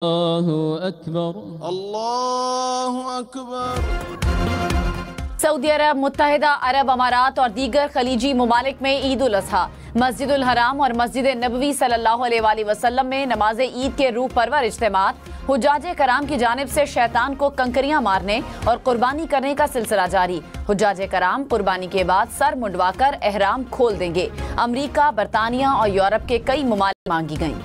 अल्लाहु अकबर, अल्लाहु अकबर। सऊदी अरब, मुत्तहिदा अरब अमारात और दीगर खलीजी ममालिक में ईद उल अज़हा, मस्जिदुल हराम और मस्जिद नबवी सल्लल्लाहु अलैहि वसल्लम में नमाज ईद के रूह परवर इज्तिमात, हुज्जाजे कराम की जानिब से शैतान को कंकरियां मारने और कुर्बानी करने का सिलसिला जारी। हुज्जाजे कराम कुर्बानी के बाद सर मुंडवाकर एहराम खोल देंगे। अमरीका, बरतानिया और यूरोप के कई ममालिक मांगी गईं।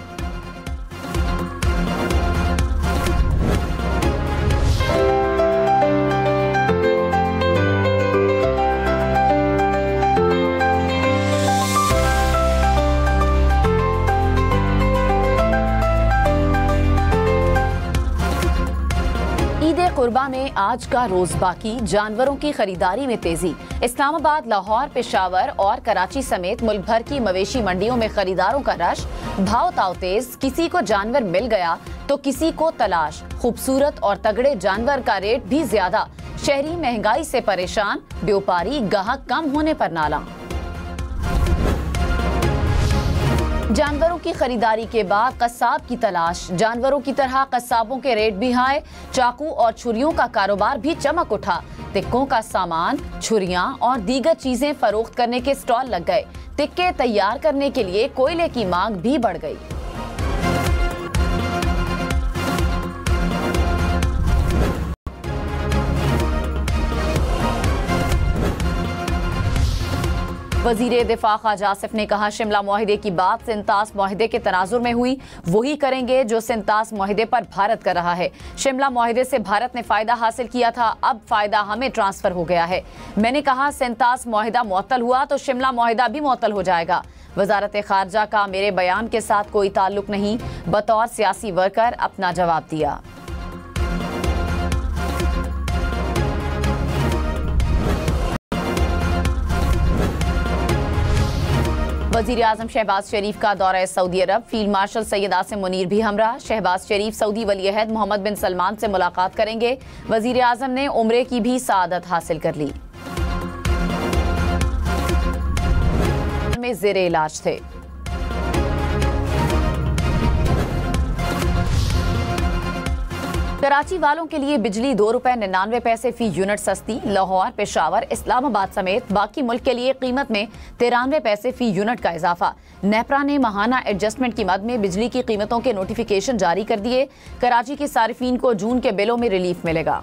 कुर्बा में आज का रोज बाकी, जानवरों की खरीदारी में तेजी। इस्लामाबाद, लाहौर, पेशावर और कराची समेत मुल्क भर की मवेशी मंडियों में खरीदारों का रश, भाव ताव तेज। किसी को जानवर मिल गया तो किसी को तलाश। खूबसूरत और तगड़े जानवर का रेट भी ज्यादा। शहरी महंगाई से परेशान, व्यापारी ग्राहक कम होने पर नाला। जानवरों की खरीदारी के बाद कस्साब की तलाश। जानवरों की तरह कस्साबों के रेट भी हाई। चाकू और छुरियों का कारोबार भी चमक उठा। तिक्कों का सामान, छुरियां और दीगर चीजें फरोख्त करने के स्टॉल लग गए। तिक्के तैयार करने के लिए कोयले की मांग भी बढ़ गई। वजीर दिफा ख्वाजा आसिफ ने कहा, शिमला मुआहिदे की बात सिंतास मुआहिदे के तनाजुर में हुई, वही करेंगे जो सिंतास मुआहिदे पर भारत कर रहा है। शिमला मुआहिदे से भारत ने फायदा हासिल किया था, अब फायदा हमें ट्रांसफर हो गया है। मैंने कहा सिंतास मुआहिदा मुअत्तल हुआ तो शिमला मुआहिदा भी मुअत्तल हो जाएगा। वजारत खारजा का मेरे बयान के साथ कोई ताल्लुक नहीं, बतौर सियासी वर्कर अपना जवाब दिया। वजीर आजम शहबाज शरीफ का दौरा सऊदी अरब, फील्ड मार्शल सैयद आसिम मुनीर भी हमरा। शहबाज शरीफ सऊदी वली-ए-अहद मोहम्मद बिन सलमान से मुलाकात करेंगे। वजीर आजम ने उम्रे की भी सआदत हासिल कर ली। में ज़ेरे इलाज थे। कराची वालों के लिए बिजली ₹2.99 फी यूनिट सस्ती। लाहौर, पेशावर, इस्लामाबाद समेत बाकी मुल्क के लिए कीमत में ₹93 फी यूनिट का इजाफा। नेपरा ने माहाना एडजस्टमेंट की मद में बिजली की कीमतों के नोटिफिकेशन जारी कर दिए। कराची के सारिफीन को जून के बिलों में रिलीफ मिलेगा।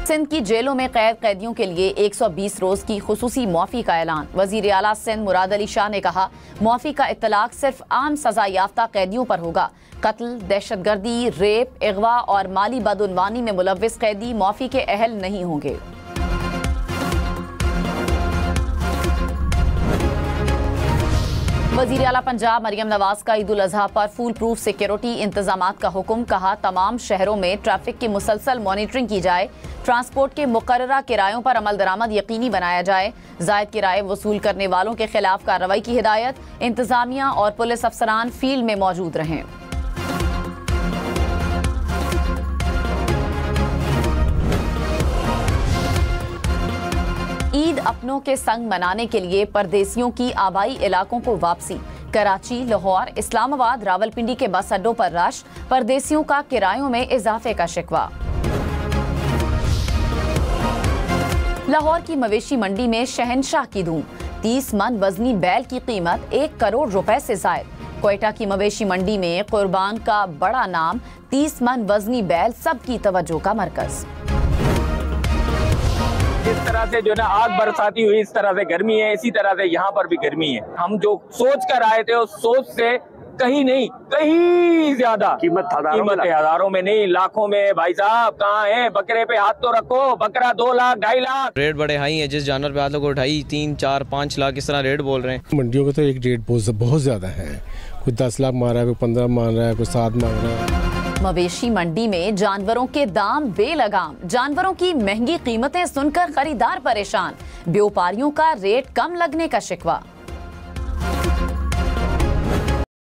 सिंध की जेलों में कैद कैदियों के लिए 120 रोज की खुसूसी मुआफी का ऐलान। वजीर आला सिंध मुराद अली शाह ने कहा, मुआफी का इत्तलाक सिर्फ आम सजा याफ्ता कैदियों पर होगा। कत्ल, दहशतगर्दी, रेप, अगवा और माली बदउनवानी में मुलव्विस कैदी मुआफी के अहल नहीं होंगे। वजीर आला पंजाब मरियम नवाज का ईद उल अजहा पर फुल प्रूफ सिक्योरिटी इंतजामात का हुक्म। कहा, तमाम शहरों में ट्रैफिक की मुसलसल मॉनिटरिंग की जाए। ट्रांसपोर्ट के मुकर्ररा किरायों पर अमल दरामद यकीनी बनाया जाए। जायद किराए वसूल करने वालों के खिलाफ कार्रवाई की हिदायत। इंतजामिया और पुलिस अफसरान फील्ड में मौजूद रहें। ईद अपनों के संग मनाने के लिए परदेसियों की आबाई इलाकों को वापसी। कराची, लाहौर, इस्लामाबाद, रावलपिंडी के बस अड्डों पर रश। परदेसियों का किरायों में इजाफे का शिकवा। लाहौर की मवेशी मंडी में शहनशाह की धूम। 30 मन वजनी बैल की कीमत 1 करोड़ रुपए से जायद। क्वेटा की मवेशी मंडी में कुर्बान का बड़ा नाम। 30 मन वजनी बैल सबकी तवज्जो का मरकज। जिस तरह से जो ना आग बरसाती हुई, इस तरह से गर्मी है, इसी तरह से यहाँ पर भी गर्मी है। हम जो सोच कर आए थे उस सोच से कहीं नहीं, कहीं ज्यादा कीमत हजारों में नहीं, लाखों में। भाई साहब कहाँ है? बकरे पे हाथ तो रखो। बकरा 2 लाख 2.5 लाख। रेट बड़े हाई है। जिस जानवर पे हाथ लोग 2.5, 3, 4, 5 लाख इस तरह रेट बोल रहे हैं। मंडियों का तो एक रेट बहुत ज्यादा है। कोई 10 लाख मांग रहा है, कोई 15 मांग रहा है, कोई 7 मांग रहा है। मवेशी मंडी में जानवरों के दाम बेलगाम। जानवरों की महंगी कीमतें सुनकर खरीदार परेशान। व्यापारियों का रेट कम लगने का शिकवा।